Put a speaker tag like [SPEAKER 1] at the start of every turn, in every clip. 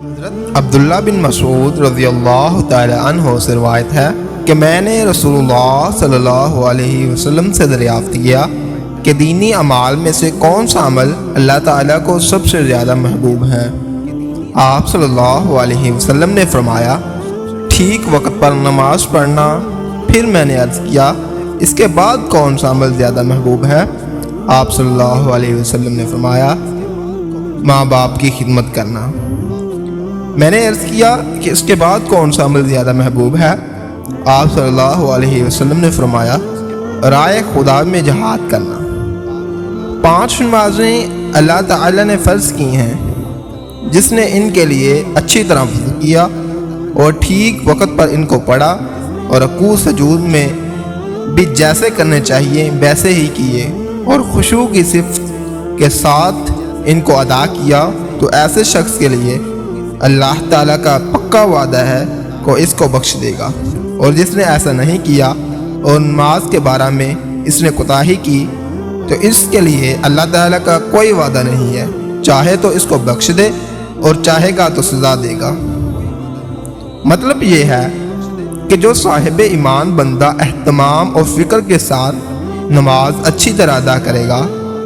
[SPEAKER 1] حضرت عبداللہ بن مسعود رضی اللہ تعالی عنہ سے روایت ہے کہ میں نے رسول اللہ صلی اللہ علیہ وسلم سے دریافت کیا کہ دینی اعمال میں سے کون سا عمل اللہ تعالیٰ کو سب سے زیادہ محبوب ہے۔ آپ صلی اللہ علیہ وسلم نے فرمایا، ٹھیک وقت پر نماز پڑھنا۔ پھر میں نے عرض کیا، اس کے بعد کون سا عمل زیادہ محبوب ہے؟ آپ صلی اللہ علیہ وسلم نے فرمایا، ماں باپ کی خدمت کرنا۔ میں نے عرض کیا کہ اس کے بعد کون سا عمل زیادہ محبوب ہے؟ آپ صلی اللہ علیہ وسلم نے فرمایا، رائے خدا میں جہاد کرنا۔ 5 نمازیں اللہ تعالی نے فرض کی ہیں، جس نے ان کے لیے اچھی طرح وضو کیا اور ٹھیک وقت پر ان کو پڑھا اور رکوع سجود میں بھی جیسے کرنے چاہیے ویسے ہی کیے اور خشوع کی صفت کے ساتھ ان کو ادا کیا، تو ایسے شخص کے لیے اللہ تعالیٰ کا پکا وعدہ ہے کہ اس کو بخش دے گا، اور جس نے ایسا نہیں کیا اور نماز کے بارے میں اس نے کوتاہی کی تو اس کے لیے اللہ تعالیٰ کا کوئی وعدہ نہیں ہے، چاہے تو اس کو بخش دے اور چاہے گا تو سزا دے گا۔ مطلب یہ ہے کہ جو صاحب ایمان بندہ اہتمام اور فکر کے ساتھ نماز اچھی طرح ادا کرے گا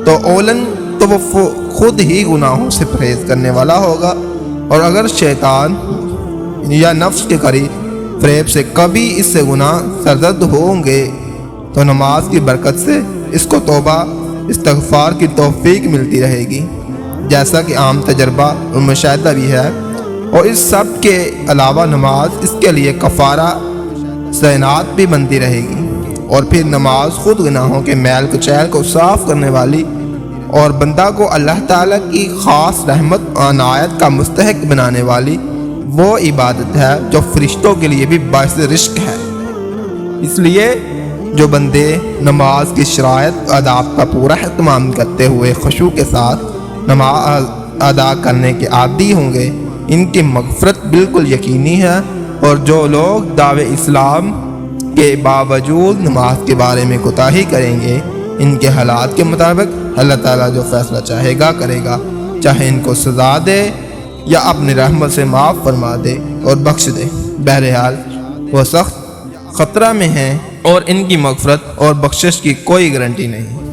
[SPEAKER 1] تو اولن تو وہ خود ہی گناہوں سے پرہیز کرنے والا ہوگا، اور اگر شیطان یا نفس کے قریب فریب سے کبھی اس سے گناہ سرزد ہوں گے تو نماز کی برکت سے اس کو توبہ استغفار کی توفیق ملتی رہے گی، جیسا کہ عام تجربہ اور مشاہدہ بھی ہے۔ اور اس سب کے علاوہ نماز اس کے لیے کفارہ زینات بھی بنتی رہے گی، اور پھر نماز خود گناہوں کے میل کچیل کو صاف کرنے والی اور بندہ کو اللہ تعالیٰ کی خاص رحمت عنایت کا مستحق بنانے والی وہ عبادت ہے جو فرشتوں کے لیے بھی باعث رزق ہے۔ اس لیے جو بندے نماز کی شرائط آداب کا پورا اہتمام کرتے ہوئے خشوع کے ساتھ نماز ادا کرنے کے عادی ہوں گے، ان کی مغفرت بالکل یقینی ہے، اور جو لوگ دعوے اسلام کے باوجود نماز کے بارے میں کوتاہی کریں گے، ان کے حالات کے مطابق اللہ تعالیٰ جو فیصلہ چاہے گا کرے گا، چاہے ان کو سزا دے یا اپنی رحمت سے معاف فرما دے اور بخش دے۔ بہرحال وہ سخت خطرہ میں ہیں اور ان کی مغفرت اور بخشش کی کوئی گارنٹی نہیں۔